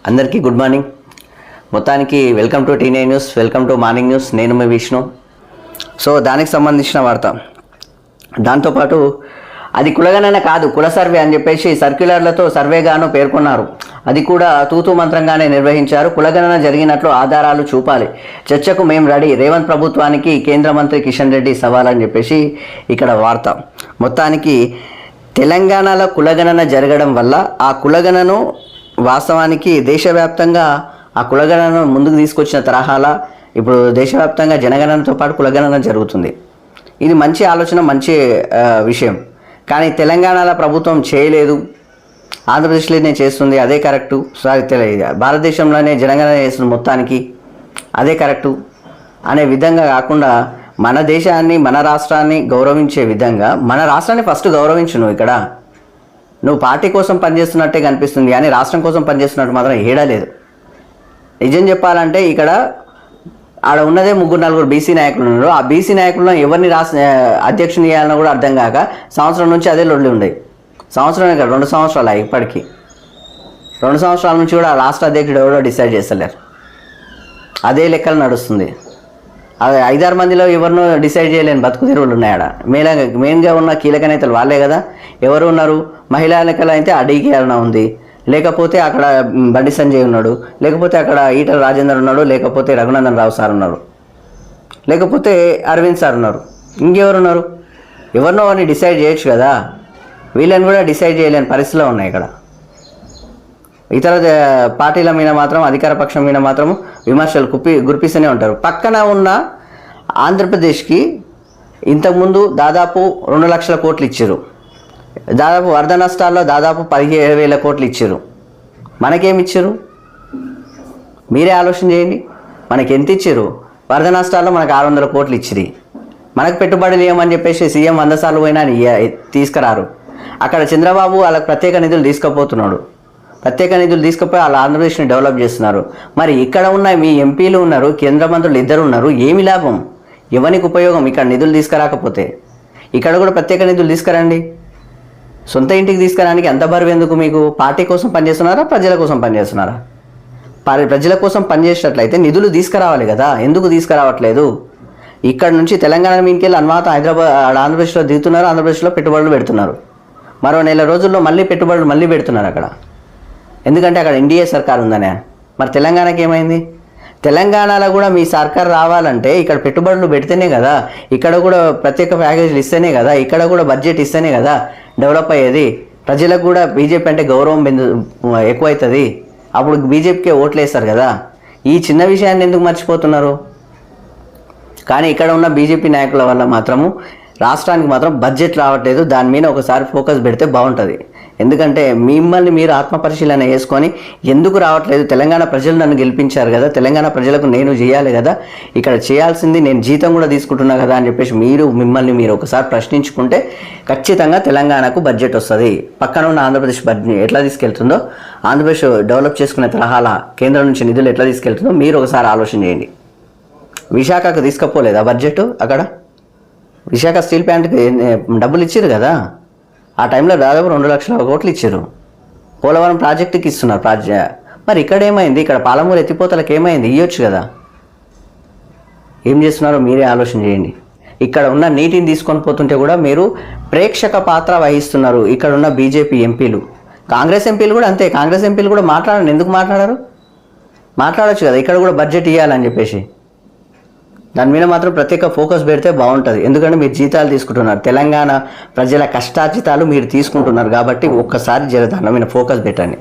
అందరికీ good morning. మొత్తానికి welcome to T9 news, welcome to morning news. నేను మీ విష్ణు. సో దానికి సంబంధించిన వార్త. దాంతోపాటు అది కులగణన కాదు, కుల సర్వే అని చెప్పేసి సర్క్యులర్లతో సర్వేగాను పేర్కొన్నారు. అది కూడా తూతూ మంత్రంగానే నిర్వహించారు. కులగణన జరిగినట్లు ఆధారాలు చూపాలి, చర్చకు మేము రెడీ, రేవంత్ ప్రభుత్వానికి కేంద్ర మంత్రి కిషన్ రెడ్డి సవాల్ అని చెప్పేసి ఇక్కడ వార్త. మొత్తానికి తెలంగాణలో కులగణన జరగడం వల్ల ఆ కులగణను వాస్తవానికి దేశవ్యాప్తంగా ఆ కులగణనను ముందుకు తీసుకొచ్చిన తరహాలా ఇప్పుడు దేశవ్యాప్తంగా జనగణనతో పాటు కులగణన జరుగుతుంది. ఇది మంచి ఆలోచన, మంచి విషయం. కానీ తెలంగాణలో ప్రభుత్వం చేయలేదు, ఆంధ్రప్రదేశ్లోనే చేస్తుంది, అదే కరెక్టు. భారతదేశంలోనే జనగణన చేస్తుంది మొత్తానికి, అదే కరెక్టు అనే విధంగా కాకుండా మన దేశాన్ని, మన రాష్ట్రాన్ని గౌరవించే విధంగా మన రాష్ట్రాన్ని ఫస్ట్ గౌరవించు. నువ్వు ఇక్కడ నువ్వు పార్టీ కోసం పనిచేస్తున్నట్టే కనిపిస్తుంది, కానీ రాష్ట్రం కోసం పనిచేస్తున్నట్టు మాత్రం ఏడలేదు. నిజం చెప్పాలంటే ఇక్కడ ఆడ ఉన్నదే 3-4 బీసీ నాయకులు ఉన్నారు. ఆ బీసీ నాయకులను ఎవరిని అధ్యక్షుని చేయాలన్నా కూడా అర్థం కాక సంవత్సరం నుంచి అదే లొల్లి ఉండేది. సంవత్సరమే కాదు, 2 సంవత్సరాలు ఇప్పటికీ 2 సంవత్సరాల నుంచి కూడా రాష్ట్ర అధ్యక్షుడు ఎవరో డిసైడ్ చేస్తలేరు. అదే లెక్కలు నడుస్తుంది. అది 5-6 మందిలో ఎవరినో డిసైడ్ చేయలేని బతుకు తెరువులు ఉన్నాయి. ఆడ మెయిన్గా ఉన్న కీలక నేతలు వాళ్ళే కదా. ఎవరు ఉన్నారు? మహిళా లెక్కలు అయితే అడిగి అన్న ఉంది, లేకపోతే అక్కడ బండి సంజయ్ ఉన్నాడు, లేకపోతే అక్కడ ఈటల రాజేందర్ ఉన్నాడు, లేకపోతే రఘునందన్ రావు సార్ ఉన్నారు, లేకపోతే అరవింద్ సార్ ఉన్నారు. ఇంకెవరున్నారు? ఎవరినో అని డిసైడ్ చేయొచ్చు కదా. వీళ్ళని కూడా డిసైడ్ చేయలేని పరిస్థితిలో ఉన్నాయి ఇక్కడ. ఇతర పార్టీల మీద మాత్రం, అధికార పక్షం మీద మాత్రం విమర్శలు గురిపిస్తూనే ఉంటారు. పక్కన ఉన్న ఆంధ్రప్రదేశ్కి ఇంతకుముందు దాదాపు 2 లక్షల కోట్లు ఇచ్చారు. దాదాపు వరద నష్టాల్లో దాదాపు 17,000 కోట్లు ఇచ్చారు. మనకేమి ఇచ్చారు? మీరే ఆలోచన చేయండి. మనకి ఎంత ఇచ్చారు? వరద నష్టాల్లో మనకు 600 కోట్లు ఇచ్చిరి. మనకు పెట్టుబడులు ఏమని చెప్పేసి సీఎం 100 సార్లు పోయినా తీసుకురారు. అక్కడ చంద్రబాబు వాళ్ళకి ప్రత్యేక నిధులు తీసుకుపోతున్నాడు. ప్రత్యేక నిధులు తీసుకుపోయి వాళ్ళ ఆంధ్రప్రదేశ్ని డెవలప్ చేస్తున్నారు. మరి ఇక్కడ ఉన్న మీ ఎంపీలు ఉన్నారు, కేంద్ర మంత్రులు 2 ఉన్నారు. ఏమి లాభం? ఎవరికి ఉపయోగం? ఇక్కడ నిధులు తీసుకురాకపోతే ఇక్కడ కూడా ప్రత్యేక నిధులు తీసుకురండి. సొంత ఇంటికి తీసుకురానికి ఎంత బరువు ఎందుకు మీకు? పార్టీ కోసం పనిచేస్తున్నారా, ప్రజల కోసం పనిచేస్తున్నారా? ప్రజల కోసం పనిచేసేటట్లయితే నిధులు తీసుకురావాలి కదా. ఎందుకు తీసుకురావట్లేదు? ఇక్కడ నుంచి తెలంగాణ మీదకెళ్ళి అన్వాత ఆంధ్రప్రదేశ్లో దిగుతున్నారు, ఆంధ్రప్రదేశ్లో పెట్టుబడులు పెడుతున్నారు. మరో 1 నెల రోజుల్లో మళ్ళీ పెట్టుబడులు మళ్ళీ పెడుతున్నారు అక్కడ. ఎందుకంటే అక్కడ ఎన్డీఏ సర్కార్ ఉందనే. మరి తెలంగాణకి ఏమైంది? తెలంగాణలో కూడా మీ సర్కార్ రావాలంటే ఇక్కడ పెట్టుబడులు పెడితేనే కదా, ఇక్కడ కూడా ప్రత్యేక ప్యాకేజీలు ఇస్తేనే కదా, ఇక్కడ కూడా బడ్జెట్ ఇస్తేనే కదా డెవలప్ అయ్యేది. ప్రజలకు కూడా బీజేపీ అంటే గౌరవం ఎక్కువవుతుంది. అప్పుడు బీజేపీకే ఓట్లు వేస్తారు కదా. ఈ చిన్న విషయాన్ని ఎందుకు మర్చిపోతున్నారు? కానీ ఇక్కడ ఉన్న బీజేపీ నాయకుల వల్ల మాత్రము రాష్ట్రానికి మాత్రం బడ్జెట్ రావట్లేదు. దాని మీద ఒకసారి ఫోకస్ పెడితే బాగుంటుంది. ఎందుకంటే మిమ్మల్ని మీరు ఆత్మపరిశీలన చేసుకొని ఎందుకు రావట్లేదు? తెలంగాణ ప్రజలు నన్ను గెలిపించారు కదా, తెలంగాణ ప్రజలకు నేను చేయాలి కదా, ఇక్కడ చేయాల్సింది నేను జీతం కూడా తీసుకుంటున్నా కదా అని చెప్పేసి మిమ్మల్ని మీరు ఒకసారి ప్రశ్నించుకుంటే ఖచ్చితంగా తెలంగాణకు బడ్జెట్ వస్తుంది. పక్కన ఉన్న ఆంధ్రప్రదేశ్ బడ్జెట్ ఎట్లా తీసుకెళ్తుందో, ఆంధ్రప్రదేశ్ డెవలప్ చేసుకునే తరహాల కేంద్రం నుంచి నిధులు ఎట్లా తీసుకెళ్తుందో మీరు ఒకసారి ఆలోచన చేయండి. విశాఖకు తీసుకపోలేదా బడ్జెట్? అక్కడ విశాఖ స్టీల్ ప్లాంట్కి డబ్బులు ఇచ్చారు కదా. ఆ టైంలో దాదాపు 2 లక్షల కోట్లు ఇచ్చారు. పోలవరం ప్రాజెక్టుకి ఇస్తున్నారు మరి ఇక్కడ ఏమైంది? ఇక్కడ పాలమూరు ఎత్తిపోతలకు ఏమైంది? ఇవ్వచ్చు కదా. ఏం చేస్తున్నారో మీరే ఆలోచన చేయండి. ఇక్కడ ఉన్న నీటిని తీసుకొని పోతుంటే కూడా మీరు ప్రేక్షక పాత్ర వహిస్తున్నారు. ఇక్కడ ఉన్న బీజేపీ ఎంపీలు, కాంగ్రెస్ ఎంపీలు కూడా అంతే. కాంగ్రెస్ ఎంపీలు కూడా మాట్లాడండి. ఎందుకు మాట్లాడారు? మాట్లాడచ్చు కదా. ఇక్కడ కూడా బడ్జెట్ ఇవ్వాలని చెప్పేసి దాని మీద మాత్రం ప్రత్యేక ఫోకస్ పెడితే బాగుంటుంది. ఎందుకంటే మీరు జీతాలు తీసుకుంటున్నారు, తెలంగాణ ప్రజల కష్టార్జితాలు మీరు తీసుకుంటున్నారు కాబట్టి ఒక్కసారి దాని మీద ఫోకస్ పెట్టండి.